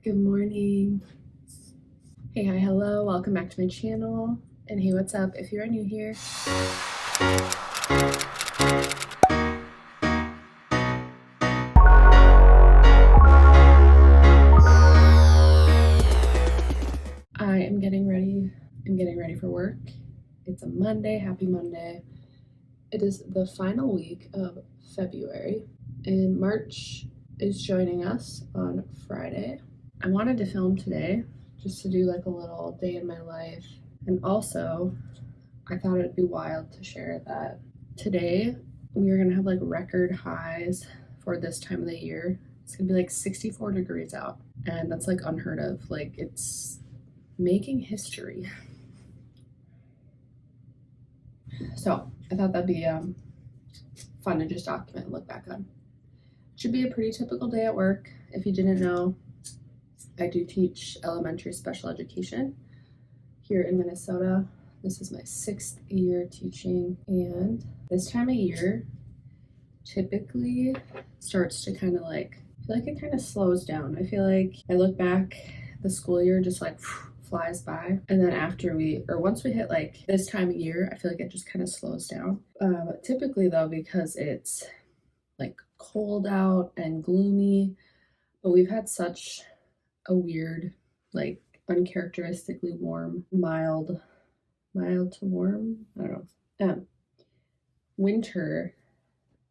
Good morning. Hey, hi, hello, welcome back to my channel. And hey, what's up if you're new here? I am getting ready. I'm getting ready for work. It's a Monday. Happy Monday. It is the final week of February, and March is joining us on Friday. I wanted to film today just to do like a little day in my life, and also I thought it'd be wild to share that today we are gonna have like record highs for this time of the year. It's gonna be like 64 degrees out, and that's like unheard of. Like, it's making history. So I thought that'd be fun to just document and look back on. Should be a pretty typical day at work. If you didn't know, I do teach elementary special education here in Minnesota. This is my 6th year teaching, and this time of year typically starts to kind of like, I feel like it kind of slows down. I feel like I look back, the school year just like flies by, and then once we hit like this time of year, I feel like it just kind of slows down. Typically though, because it's like cold out and gloomy, but we've had such a weird, like uncharacteristically warm, mild to warm, I don't know, winter,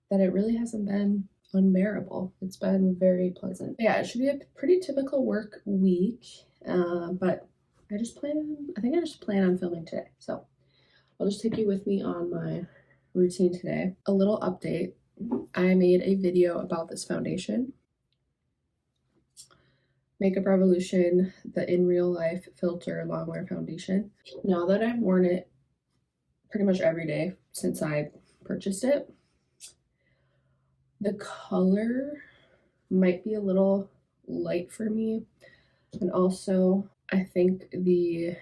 that it really hasn't been unbearable. It's been very pleasant. Yeah, it should be a pretty typical work week, but I just plan on filming today. So I'll just take you with me on my routine today. A little update. I made a video about this foundation, Makeup Revolution, the In Real Life Filter Longwear Foundation. Now that I've worn it pretty much every day since I purchased it, the color might be a little light for me, and also I think the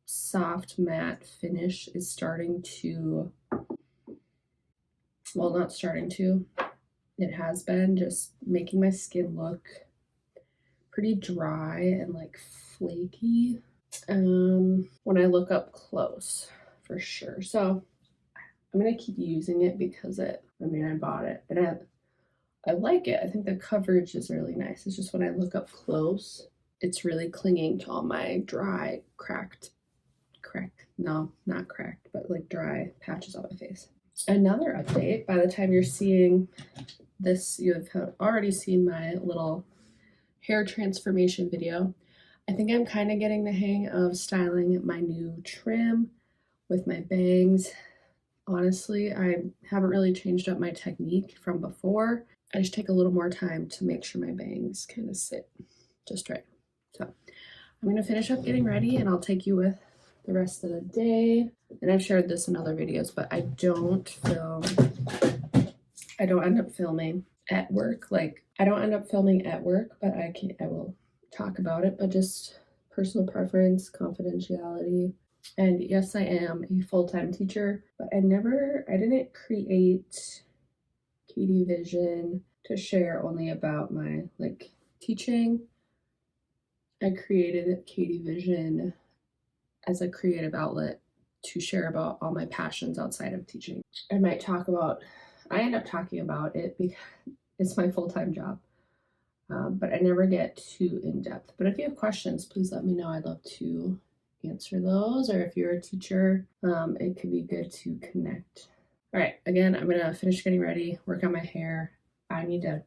soft matte finish is starting to, well, not starting to, it has been just making my skin look pretty dry and like flaky when I look up close, for sure. So I'm gonna keep using it because I bought it and I like it. I think the coverage is really nice. It's just when I look up close, it's really clinging to all my dry, not cracked, but like dry patches on my face. Another update, by the time you're seeing this, you have already seen my little hair transformation video. I think I'm kind of getting the hang of styling my new trim with my bangs. Honestly, I haven't really changed up my technique from before. I just take a little more time to make sure my bangs kind of sit just right. So I'm gonna finish up getting ready and I'll take you with the rest of the day. And I've shared this in other videos, but I don't end up filming at work. Like, I don't end up filming at work, but I will talk about it, but just personal preference, confidentiality. And yes, I am a full-time teacher, but I didn't create Katievision to share only about my like teaching. I created Katievision as a creative outlet to share about all my passions outside of teaching. I end up talking about it because it's my full-time job, but I never get too in-depth. But if you have questions, please let me know. I'd love to answer those, or if you're a teacher, it could be good to connect. All right, again, I'm gonna finish getting ready, work on my hair. I need to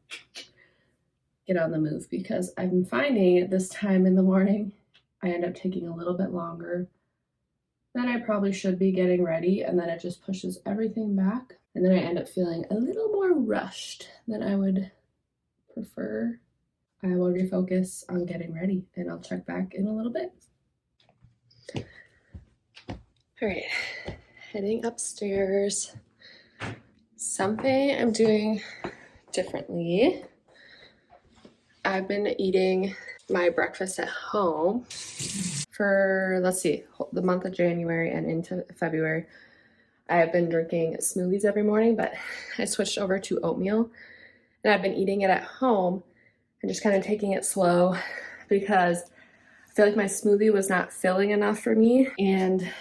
get on the move because I've been finding at this time in the morning, I end up taking a little bit longer than I probably should be getting ready, and then it just pushes everything back, and then I end up feeling a little more rushed than I would prefer. I will refocus on getting ready, and I'll check back in a little bit. All right, heading upstairs. Something I'm doing differently. I've been eating my breakfast at home for, the month of January and into February. I have been drinking smoothies every morning, but I switched over to oatmeal, and I've been eating it at home. and just kind of taking it slow because I feel like my smoothie was not filling enough for me. And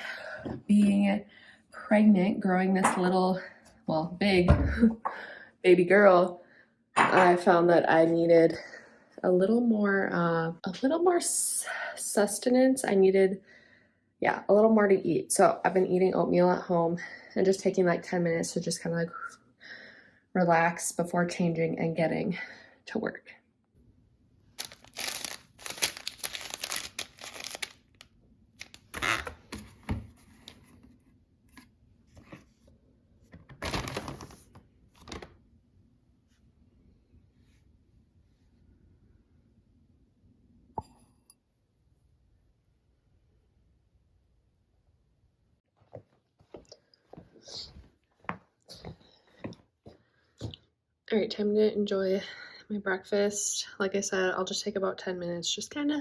being pregnant, growing this little, well, big baby girl, I found that I needed a little more sustenance. I needed, yeah, a little more to eat. So I've been eating oatmeal at home and just taking like 10 minutes to just kind of like relax before changing and getting to work. All right, time to enjoy my breakfast. Like I said, I'll just take about 10 minutes, just kind of,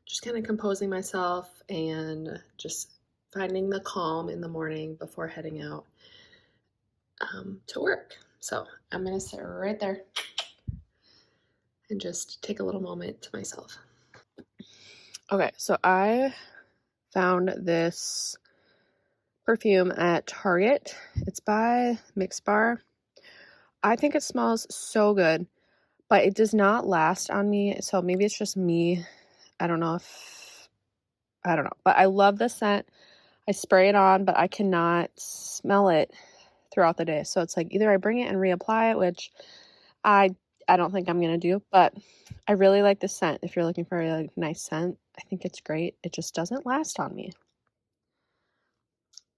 just kind of composing myself and just finding the calm in the morning before heading out to work. So I'm gonna sit right there and just take a little moment to myself. Okay, so I found this perfume at Target. It's by Mix Bar. I think it smells so good, but it does not last on me. So maybe it's just me. I don't know, but I love the scent. I spray it on, but I cannot smell it throughout the day. So it's like either I bring it and reapply it, which I don't think I'm going to do, but I really like the scent. If you're looking for a nice scent, I think it's great. It just doesn't last on me.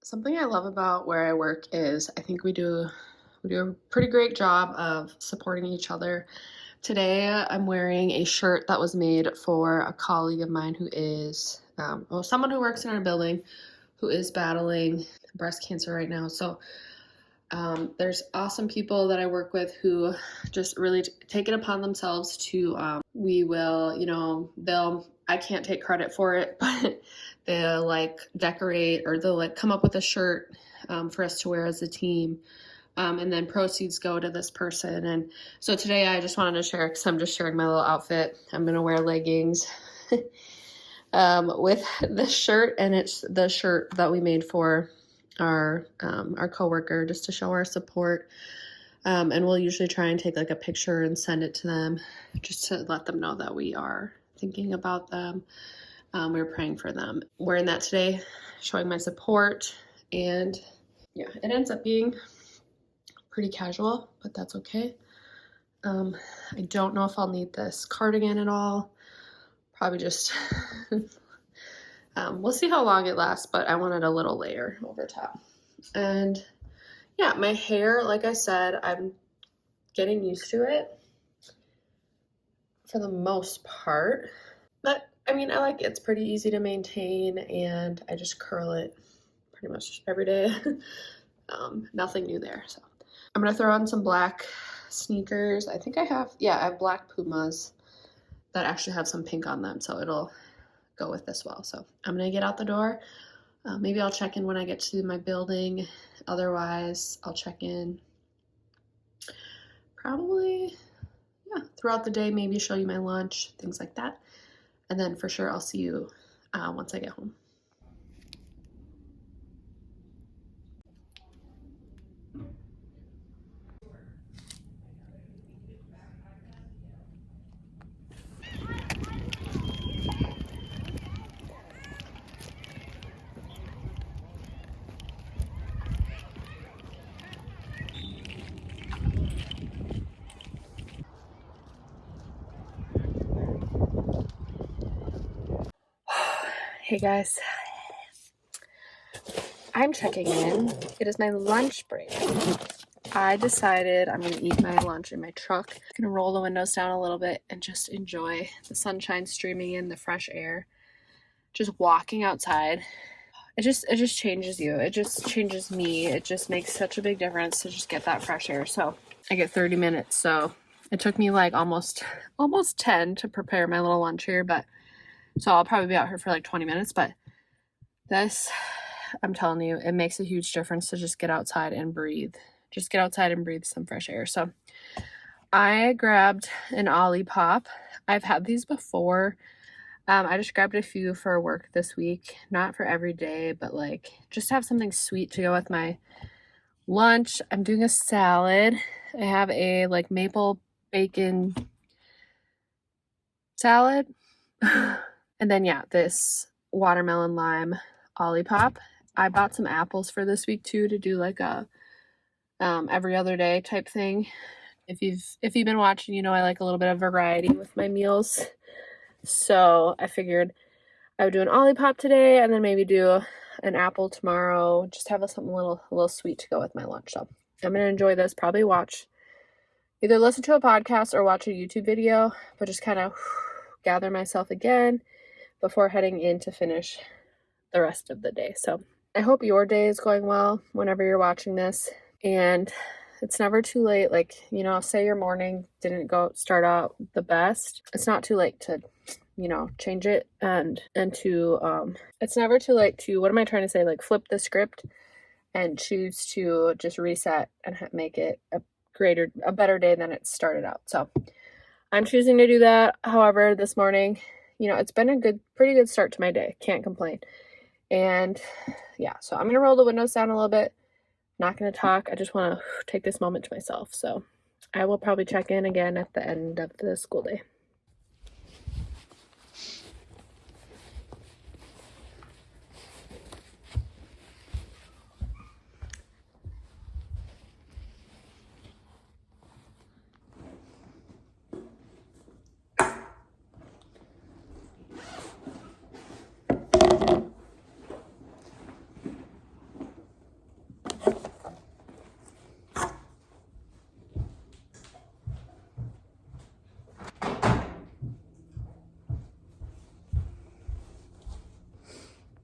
Something I love about where I work is I think we do a pretty great job of supporting each other. Today I'm wearing a shirt that was made for a colleague of mine who is, someone who works in our building who is battling breast cancer right now. So there's awesome people that I work with who just really take it upon themselves to, we will, I can't take credit for it, but they'll like decorate or they'll like come up with a shirt for us to wear as a team. And then proceeds go to this person. And so today I just wanted to share, because I'm just sharing my little outfit. I'm going to wear leggings with this shirt, and it's the shirt that we made for our coworker just to show our support. And we'll usually try and take like a picture and send it to them just to let them know that we are thinking about them. We're praying for them. Wearing that today, showing my support, and yeah, it ends up being pretty casual, but that's okay. I don't know if I'll need this cardigan at all. Probably just, we'll see how long it lasts, but I wanted a little layer over top. And yeah, my hair, like I said, I'm getting used to it for the most part. But I mean, I like it. It's pretty easy to maintain, and I just curl it pretty much every day. Nothing new there. So I'm gonna throw on some black sneakers. I think I have black Pumas that actually have some pink on them, so it'll go with this well. So I'm gonna get out the door. Maybe I'll check in when I get to my building. Otherwise, I'll check in probably, throughout the day, maybe show you my lunch, things like that. And then for sure, I'll see you once I get home. Hey guys, I'm checking in. It is my lunch break. I decided I'm gonna eat my lunch in my truck. I'm gonna roll the windows down a little bit and just enjoy the sunshine streaming in, the fresh air. Just walking outside. It just changes you. It just changes me. It just makes such a big difference to just get that fresh air. So I get 30 minutes. So it took me like almost 10 to prepare my little lunch here, but so I'll probably be out here for like 20 minutes, but this, I'm telling you, it makes a huge difference to just get outside and breathe. just get outside and breathe some fresh air. So I grabbed an Olipop. I've had these before. I just grabbed a few for work this week, not for every day, but like just have something sweet to go with my lunch. I'm doing a salad. I have a like maple bacon salad. And then yeah, this watermelon lime Olipop. I bought some apples for this week too to do like a every other day type thing. If you've been watching, you know I like a little bit of variety with my meals. So I figured I would do an Olipop today and then maybe do an apple tomorrow. Just have something a little sweet to go with my lunch. So I'm gonna enjoy this, probably either listen to a podcast or watch a YouTube video, but just kind of gather myself again before heading in to finish the rest of the day. So I hope your day is going well whenever you're watching this, and it's never too late. Like, you know, say your morning didn't start out the best. It's not too late to, you know, change it and to it's never too late to, what am I trying to say, like flip the script and choose to just reset and make it a better day than it started out. So I'm choosing to do that. However, this morning, you know, it's been a pretty good start to my day. Can't complain. And yeah, so I'm gonna roll the windows down a little bit. Not gonna talk. I just want to take this moment to myself. So I will probably check in again at the end of the school day.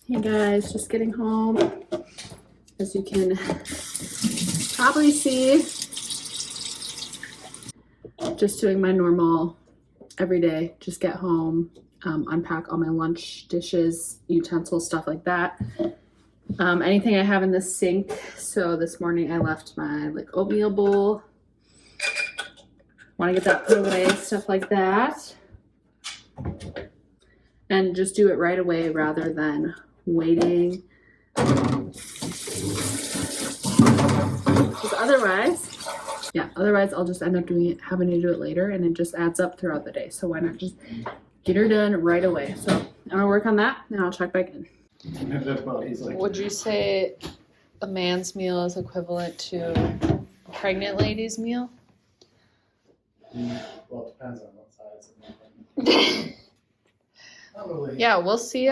Hey guys, just getting home. As you can probably see, just doing my normal every day. Just get home, unpack all my lunch dishes, utensils, stuff like that. Anything I have in the sink. So this morning I left my like oatmeal bowl. Want to get that put away, stuff like that. And just do it right away rather than waiting. Because otherwise I'll just end up having to do it later, and it just adds up throughout the day. So why not just get her done right away? So I'm gonna work on that and I'll check back in. Would you say a man's meal is equivalent to a pregnant lady's meal? Well, it depends on what size of the Yeah, we'll see.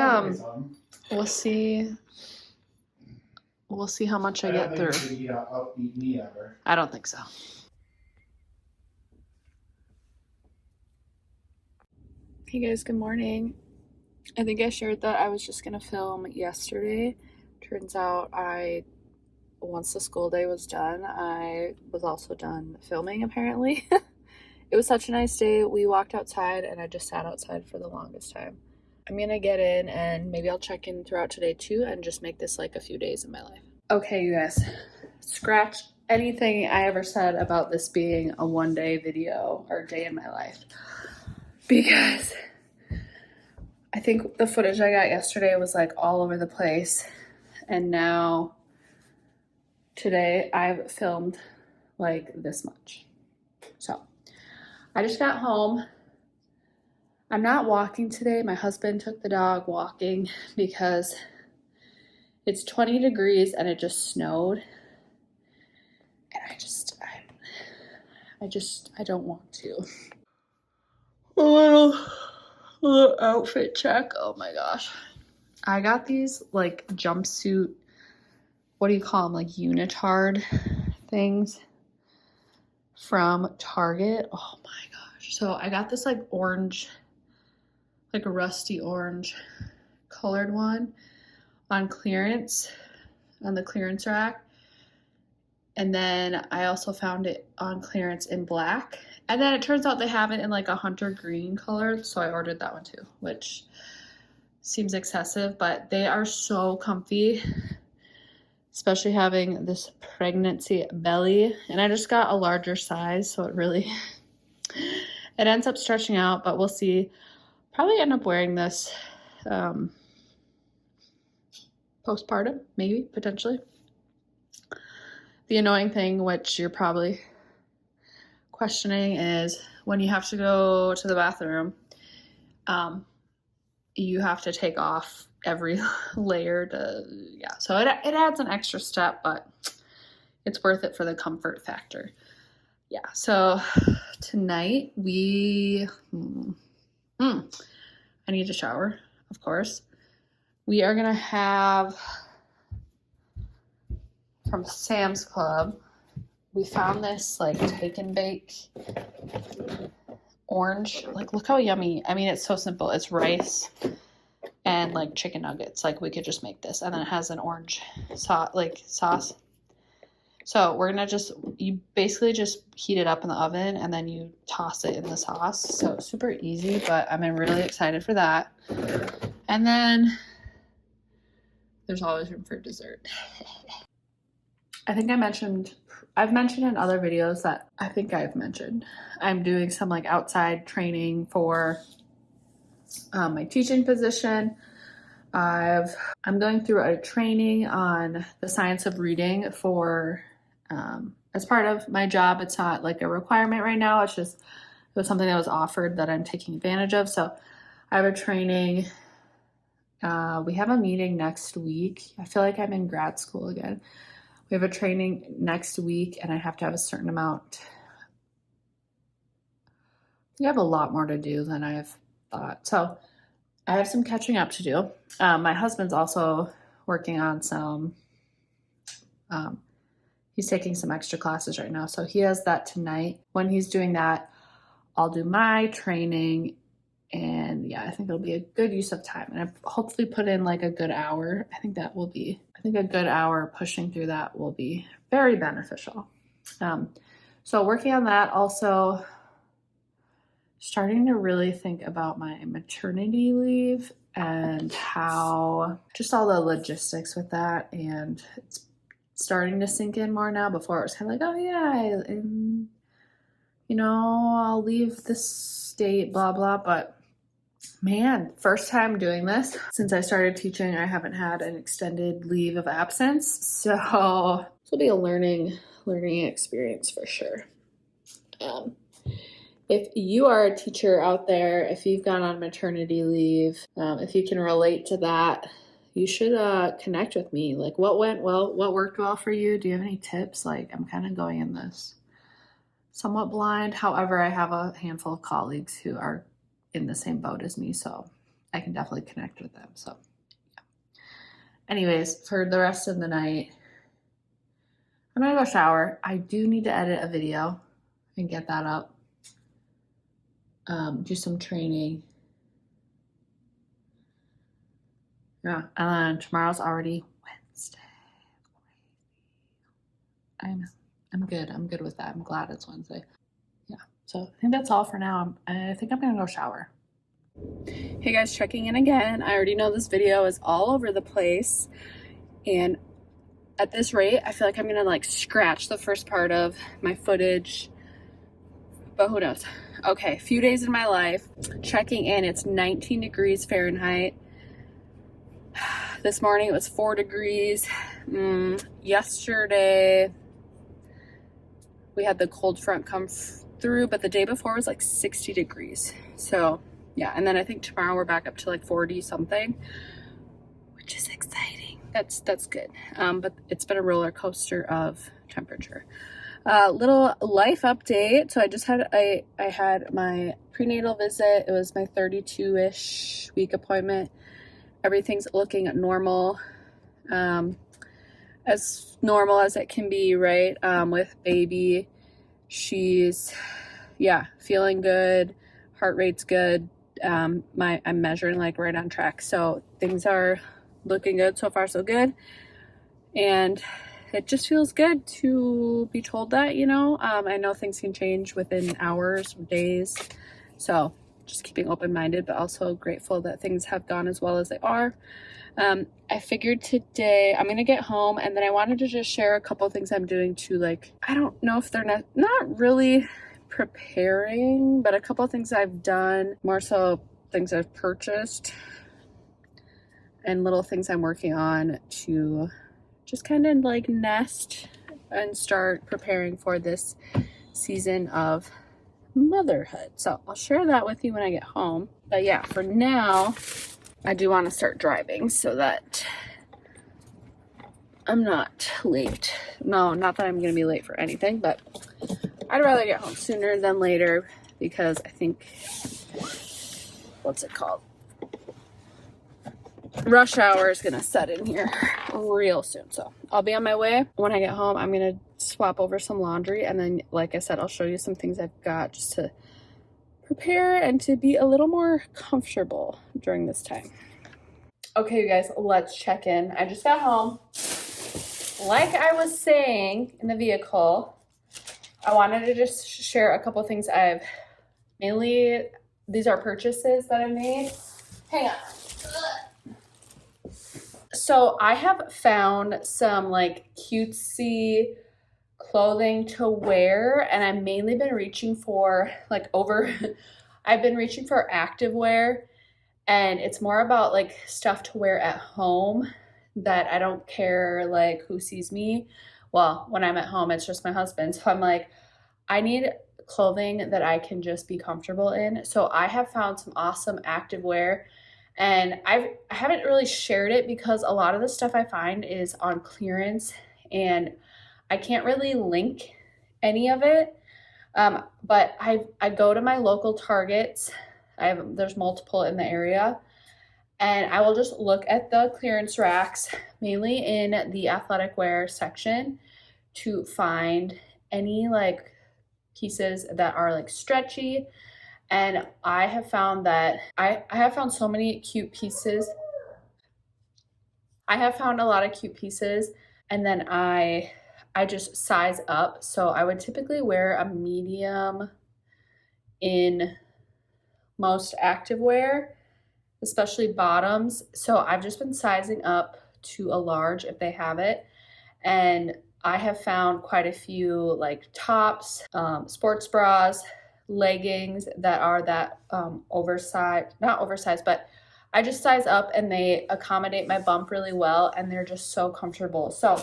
We'll see how much I get through. Outbeat me ever. I don't think so. Hey guys, good morning. I think I shared that I was just gonna film yesterday. Turns out once the school day was done, I was also done filming apparently. It was such a nice day. We walked outside and I just sat outside for the longest time. I'm gonna get in and maybe I'll check in throughout today too and just make this like a few days of my life. Okay, you guys, scratch anything I ever said about this being a one-day video or day in my life, because I think the footage I got yesterday was like all over the place, and now today I've filmed like this much. So I just got home. I'm not walking today. My husband took the dog walking because it's 20 degrees and it just snowed. And I don't want to. A little outfit check. Oh my gosh. I got these like jumpsuit, what do you call them? Like unitard things from Target. Oh my gosh. So I got this like orange, like a rusty orange colored one on clearance, on the clearance rack. And then I also found it on clearance in black. And then it turns out they have it in like a hunter green color. So I ordered that one too, which seems excessive, but they are so comfy. especially having this pregnancy belly. And I just got a larger size, so it really, it ends up stretching out, but we'll see. Probably end up wearing this postpartum, maybe, potentially. The annoying thing, which you're probably questioning, is when you have to go to the bathroom, you have to take off every layer to, yeah. So it adds an extra step, but it's worth it for the comfort factor. Yeah, so tonight I need to shower, of course. We are gonna have, from Sam's Club, we found this like take and bake orange, like look how yummy. I mean, it's so simple. It's rice and like chicken nuggets. Like we could just make this, and then it has an orange sauce. So we're gonna you basically just heat it up in the oven and then you toss it in the sauce. So super easy, but I'm really excited for that. And then there's always room for dessert. I think I've mentioned in other videos that I'm doing some like outside training for my teaching position. I'm going through a training on the science of reading for as part of my job. It's not like a requirement right now. It was something that was offered that I'm taking advantage of. So I have a training. We have a meeting next week. I feel like I'm in grad school again. We have a training next week and I have to have a certain amount. I have a lot more to do than I've thought. So I have some catching up to do. My husband's also working on some, he's taking some extra classes right now. So he has that tonight. When he's doing that, I'll do my training. And yeah, I think it'll be a good use of time. And I've hopefully put in like a good hour. I think a good hour pushing through that will be very beneficial. So working on that, also starting to really think about my maternity leave and how just all the logistics with that. And it's starting to sink in more now. Before it was kind of like, oh yeah, I'll leave this state, blah, blah. But man, first time doing this. Since I started teaching, I haven't had an extended leave of absence. So this will be a learning experience for sure. If you are a teacher out there, if you've gone on maternity leave, if you can relate to that, you should connect with me. Like what went well, what worked well for you? Do you have any tips? Like I'm kind of going in this somewhat blind. However, I have a handful of colleagues who are in the same boat as me, so I can definitely connect with them. So yeah. Anyways, for the rest of the night, I'm gonna go shower. I do need to edit a video and get that up. Do some training. Yeah, and tomorrow's already Wednesday. I'm good. I'm good with that. I'm glad it's Wednesday. Yeah, so I think that's all for now. I think I'm gonna go shower. Hey guys, checking in again. I already know this video is all over the place, and at this rate, I feel like I'm gonna like scratch the first part of my footage, but who knows? Okay, a few days in my life. Checking in, it's 19 degrees Fahrenheit. This morning it was 4 degrees. Yesterday we had the cold front come through, but the day before was like 60 degrees. So yeah, and then I think tomorrow we're back up to like 40 something, which is exciting. That's good. But it's been a roller coaster of temperature. Little life update. So I had my prenatal visit. It was my 32-ish week appointment. Everything's looking normal, as normal as it can be, right? With baby, she's, yeah, feeling good. Heart rate's good. I'm measuring like right on track. So things are looking good. So far, so good. And it just feels good to be told that, I know things can change within hours, days. So just keeping open-minded, but also grateful that things have gone as well as they are. I figured today I'm gonna get home, and then I wanted to just share a couple things I'm doing to, like, I don't know if they're not really preparing, but a couple of things I've done, more so things I've purchased and little things I'm working on to just kind of like nest and start preparing for this season of motherhood. So I'll share that with you when I get home. But yeah, for now, I do want to start driving so that I'm not late. No, not that I'm going to be late for anything, but I'd rather get home sooner than later because I think, what's it called? Rush hour is going to set in here real soon. So I'll be on my way. When I get home, I'm going to swap over some laundry. And then, like I said, I'll show you some things I've got just to prepare and to be a little more comfortable during this time. Okay, you guys, let's check in. I just got home. Like I was saying in the vehicle, I wanted to just share a couple things these are purchases that I made. Hang on. So I have found some like cutesy clothing to wear, and I've mainly been reaching for I've been reaching for activewear, and it's more about like stuff to wear at home that I don't care like who sees me. Well, when I'm at home, it's just my husband. So I'm like, I need clothing that I can just be comfortable in. So I have found some awesome activewear. And I haven't really shared it because a lot of the stuff I find is on clearance and I can't really link any of it. But I go to my local Targets. There's multiple in the area. And I will just look at the clearance racks, mainly in the athletic wear section, to find any like pieces that are like stretchy. And I have found that I have found so many cute pieces. I have found a lot of cute pieces, and then I just size up. So I would typically wear a medium in most activewear, especially bottoms. So I've just been sizing up to a large if they have it. And I have found quite a few like tops, sports bras, leggings that are that oversized, not oversized, but I just size up and they accommodate my bump really well, and they're just so comfortable. So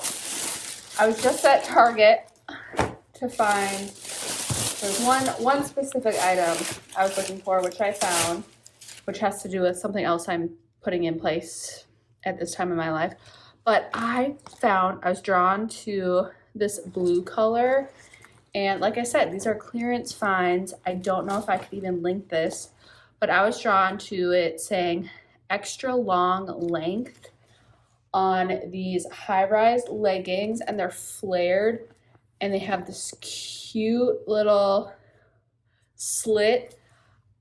I was just at Target to find, there's one specific item I was looking for, which I found, which has to do with something else I'm putting in place at this time in my life. But I was drawn to this blue color. And like I said, these are clearance finds. I don't know if I could even link this, but I was drawn to it saying extra long length on these high-rise leggings, and they're flared and they have this cute little slit.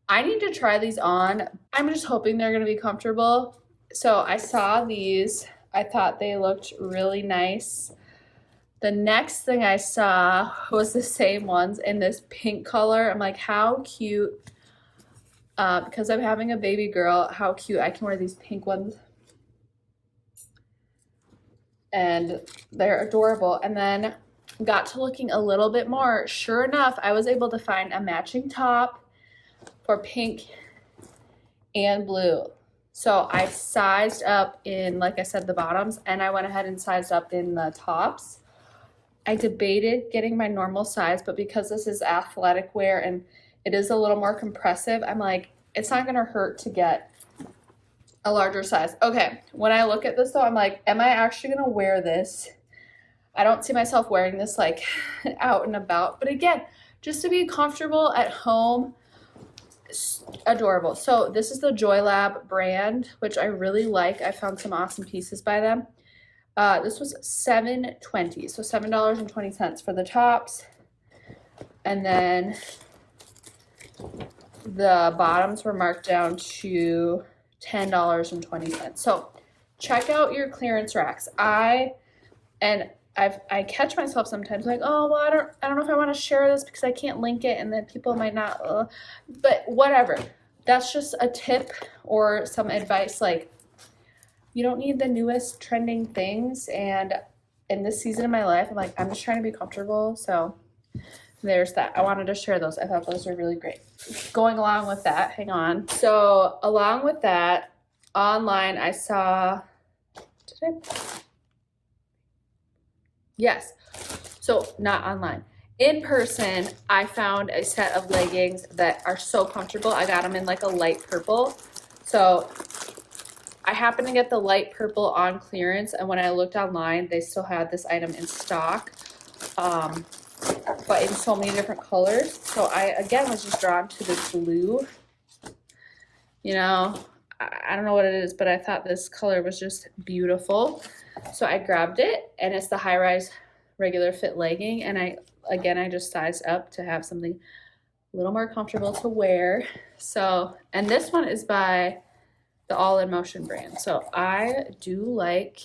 I need to try these on. I'm just hoping they're gonna be comfortable. So I saw these. I thought they looked really nice. The next thing I saw was the same ones in this pink color. I'm like, how cute. Because I'm having a baby girl, how cute. I can wear these pink ones. And they're adorable. And then got to looking a little bit more. Sure enough, I was able to find a matching top for pink and blue. So I sized up in, like I said, the bottoms, and I went ahead and sized up in the tops. I debated getting my normal size, but because this is athletic wear and it is a little more compressive, I'm like, it's not gonna hurt to get a larger size. Okay, when I look at this though, I'm like, am I actually gonna wear this? I don't see myself wearing this like out and about, but again, just to be comfortable at home, adorable. So this is the JoyLab brand, which I really like. I found some awesome pieces by them. This was $7.20, so $7.20 for the tops, and then the bottoms were marked down to $10.20. So check out your clearance racks. I catch myself sometimes like, oh well, I don't know if I want to share this because I can't link it, and then people might not. But whatever. that's just a tip or some advice. Like, you don't need the newest trending things. And in this season of my life, I'm like, I'm just trying to be comfortable. So there's that. I wanted to share those. I thought those were really great. Going along with that, hang on. So along with that, online I saw, yes. So not online. In person, I found a set of leggings that are so comfortable. I got them in like a light purple. So I happened to get the light purple on clearance, and when I looked online, they still had this item in stock, but in so many different colors. So I, again, was just drawn to the blue. You know, I don't know what it is, but I thought this color was just beautiful. So I grabbed it, and it's the high-rise regular fit legging, and I just sized up to have something a little more comfortable to wear. So, and this one is by the All in Motion brand. So I do like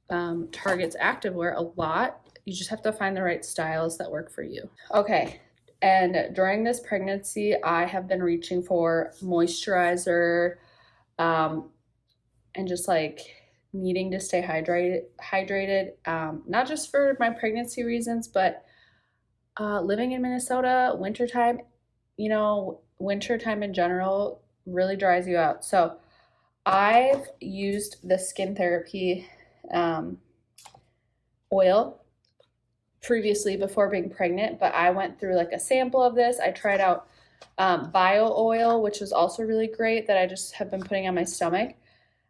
Target's activewear a lot. You just have to find the right styles that work for you. Okay, and during this pregnancy, I have been reaching for moisturizer and just like needing to stay hydrated, not just for my pregnancy reasons, but living in Minnesota, wintertime, you know, wintertime in general really dries you out. So I've used the Skin Therapy oil previously before being pregnant, but I went through like a sample of this. I tried out bio oil, which was also really great, that I just have been putting on my stomach.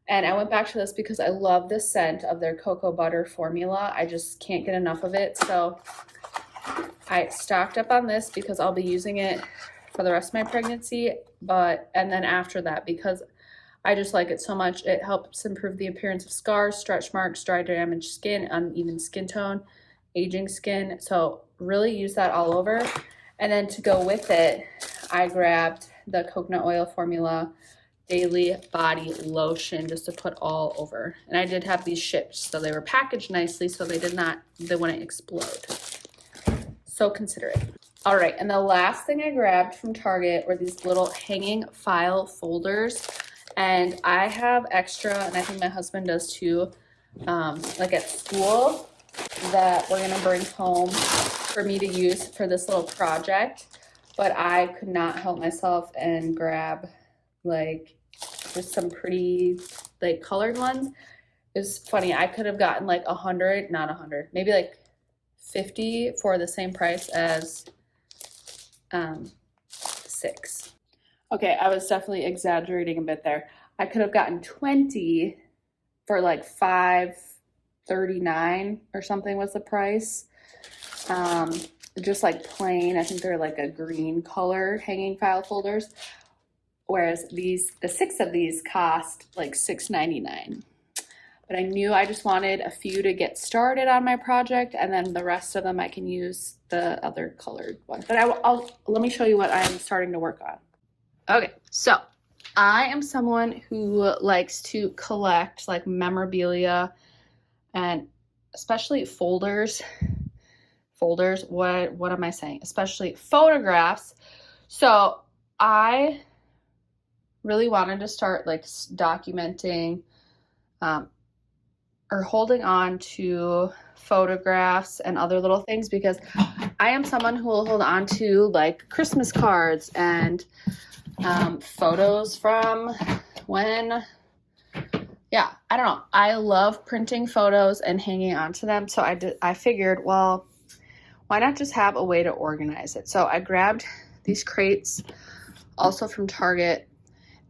And I went back to this because I love the scent of their cocoa butter formula. I just can't get enough of it. So I stocked up on this because I'll be using it for the rest of my pregnancy, and then after that, because I just like it so much. It helps improve the appearance of scars, stretch marks, dry, damaged skin, uneven skin tone, aging skin. So really use that all over. And then to go with it, I grabbed the coconut oil formula daily body lotion just to put all over. And I did have these shipped, so they were packaged nicely, so they wouldn't explode. So considerate. All right, and the last thing I grabbed from Target were these little hanging file folders. And I have extra, and I think my husband does too, like at school, that we're gonna bring home for me to use for this little project. But I could not help myself and grab like just some pretty like colored ones. It's funny, I could have gotten like 100, not 100, maybe like 50 for the same price as 6. Okay, I was definitely exaggerating a bit there. I could have gotten 20 for like $5.39 or something was the price. Just like plain, I think they're like a green color hanging file folders. Whereas the 6 of these cost like $6.99. But I knew I just wanted a few to get started on my project, and then the rest of them I can use the other colored ones. But let me show you what I'm starting to work on. Okay, so I am someone who likes to collect like memorabilia and especially folders. What am I saying? Especially photographs. So I really wanted to start like documenting or holding on to photographs and other little things, because I am someone who will hold on to like Christmas cards and photos from when, yeah, I don't know. I love printing photos and hanging on to them. So I figured, well, why not just have a way to organize it? So I grabbed these crates also from Target,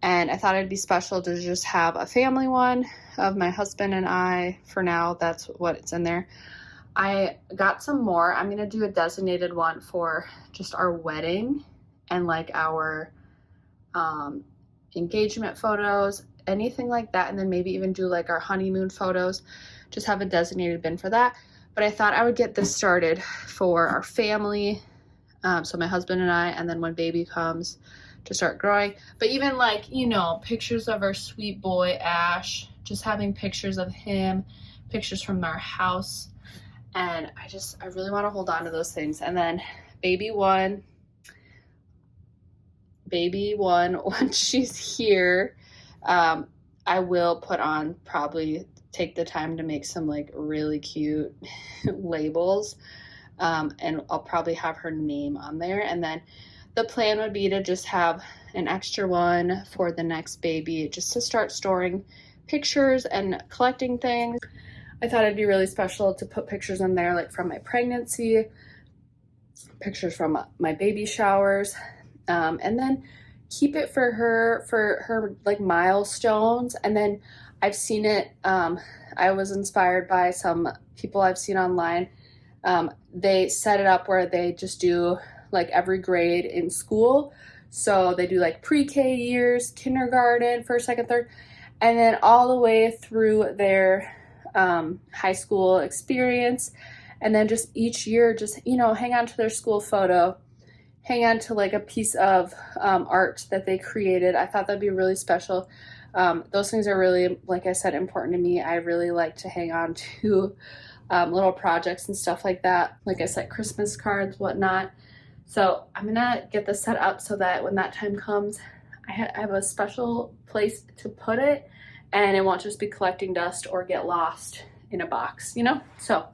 and I thought it'd be special to just have a family one of my husband and I. For now, that's what's in there. I got some more. I'm gonna do a designated one for just our wedding and like our engagement photos, anything like that. And then maybe even do like our honeymoon photos, just have a designated bin for that. But I thought I would get this started for our family. So my husband and I, and then when baby comes, to start growing. But even like, you know, pictures of our sweet boy Ash, just having pictures of him, pictures from our house. And I really want to hold on to those things. And then baby one, baby one, once she's here, I will put on, probably take the time to make some like really cute labels. And I'll probably have her name on there. And then the plan would be to just have an extra one for the next baby, just to start storing pictures and collecting things. I thought it'd be really special to put pictures in there, like from my pregnancy, pictures from my baby showers, and then keep it for her like milestones. And then I've seen it, I was inspired by some people I've seen online. They set it up where they just do like every grade in school. So they do like pre-K years, kindergarten, first, second, third, and then all the way through their high school experience. And then just each year, just, you know, hang on to their school photo, hang on to like a piece of art that they created. I thought that'd be really special. Those things are really, like I said, important to me. I really like to hang on to little projects and stuff like that. Like I said, Christmas cards, whatnot. So I'm gonna get this set up so that when that time comes, I have a special place to put it, and it won't just be collecting dust or get lost in a box, you know? So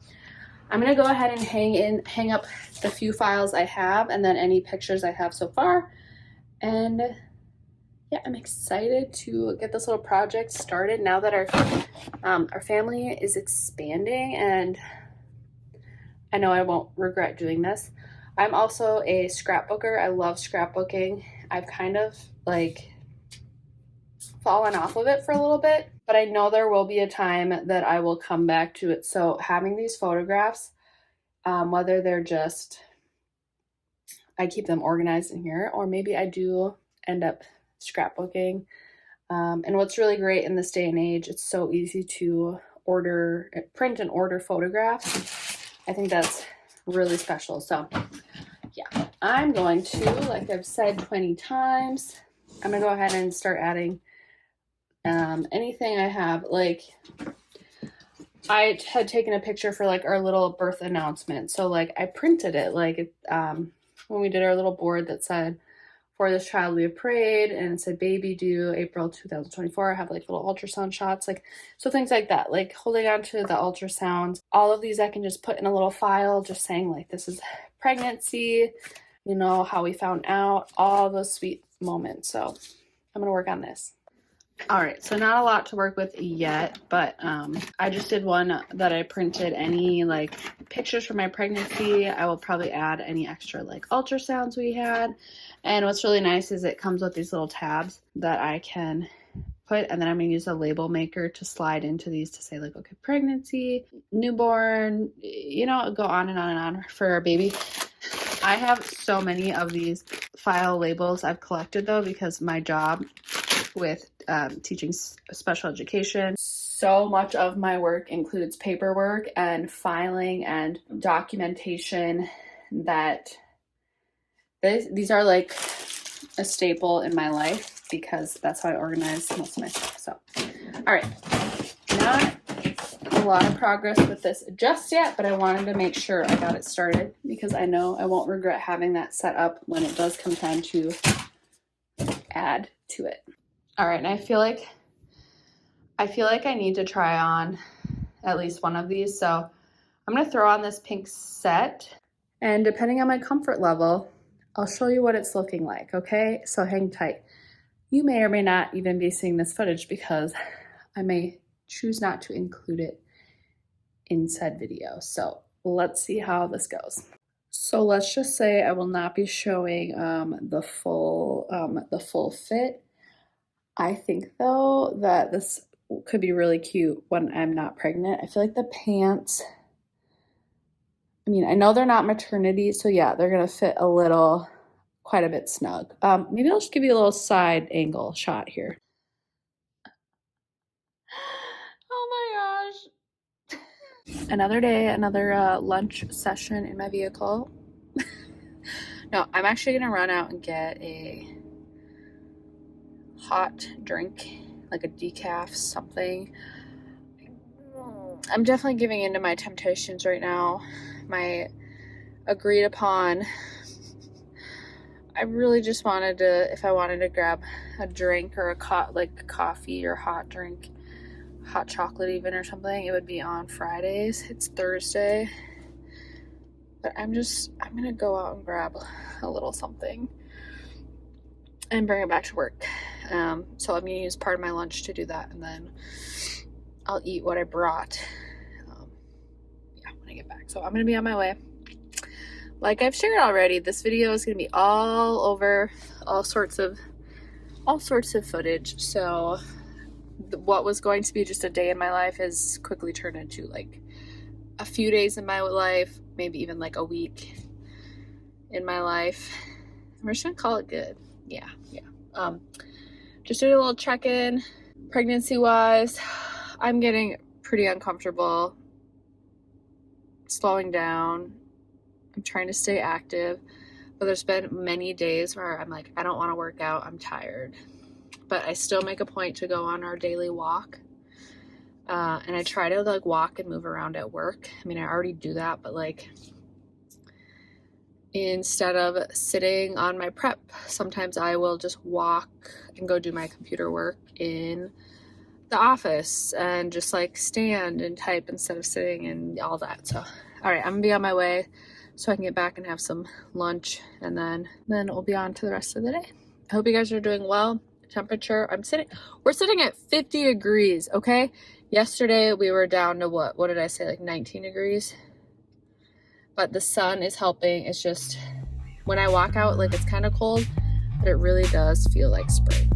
I'm gonna go ahead and hang up the few files I have, and then any pictures I have so far. And yeah, I'm excited to get this little project started now that our family is expanding, and I know I won't regret doing this. I'm also a scrapbooker. I love scrapbooking. I've kind of like fallen off of it for a little bit, but I know there will be a time that I will come back to it. So having these photographs, whether they're just, I keep them organized in here, or maybe I do end up scrapbooking. And what's really great in this day and age, it's so easy to print and order photographs. I think that's really special. So yeah, I'm going to, like I've said 20 times, I'm gonna go ahead and start adding anything I have. Like I had taken a picture for like our little birth announcement. So like I printed it, like when we did our little board that said, for this child we have prayed, and it said baby due April 2024. I have like little ultrasound shots, like, so things like that, like holding on to the ultrasound. All of these I can just put in a little file, just saying like this is pregnancy, you know, how we found out, all those sweet moments. So I'm gonna work on this. All right, so not a lot to work with yet, but I just did one that I printed any like pictures from my pregnancy. I will probably add any extra like ultrasounds we had. And what's really nice is it comes with these little tabs that I can put, and then I'm gonna use a label maker to slide into these to say like, okay, pregnancy, newborn, you know, go on and on and on for our baby. I have so many of these file labels I've collected though, because my job with teaching special education, so much of my work includes paperwork and filing and documentation, that these are like a staple in my life, because that's how I organize most of my stuff. So all right, not a lot of progress with this just yet, but I wanted to make sure I got it started, because I know I won't regret having that set up when it does come time to add to it. All right, and I feel like I need to try on at least one of these. So I'm gonna throw on this pink set, and depending on my comfort level, I'll show you what it's looking like, okay? So hang tight. You may or may not even be seeing this footage, because I may choose not to include it in said video. So let's see how this goes. So let's just say I will not be showing the full fit. I think though that this could be really cute when I'm not pregnant. I feel like the pants, I mean, I know they're not maternity, so yeah, they're gonna fit quite a bit snug. Maybe I'll just give you a little side angle shot here. Oh my gosh. Another day, another lunch session in my vehicle. No, I'm actually gonna run out and get a hot drink, like a decaf, something. I'm definitely giving into my temptations right now. My agreed upon, I really just wanted to, if I wanted to grab a drink or like coffee or hot drink, hot chocolate even or something, it would be on Fridays. It's Thursday. But I'm gonna go out and grab a little something and bring it back to work. So I'm gonna use part of my lunch to do that, and then I'll eat what I brought when I get back. So I'm gonna be on my way. Like I've shared already, this video is gonna be all over all sorts of footage. So what was going to be just a day in my life has quickly turned into like a few days in my life, maybe even like a week in my life. We're just gonna call it good. Yeah. Just doing a little check-in. Pregnancy wise, I'm getting pretty uncomfortable, slowing down. I'm trying to stay active, but there's been many days where I'm like, I don't want to work out, I'm tired. But I still make a point to go on our daily walk. And I try to like walk and move around at work. I mean, I already do that, but like instead of sitting on my prep, sometimes I will just walk and go do my computer work in the office and just like stand and type instead of sitting and all that. So, all right, I'm gonna be on my way so I can get back and have some lunch, and then we'll be on to the rest of the day. I hope you guys are doing well. Temperature, we're sitting at 50 degrees, okay? Yesterday we were down to what did I say, like 19 degrees? But the sun is helping. It's just when I walk out, like it's kind of cold, but it really does feel like spring.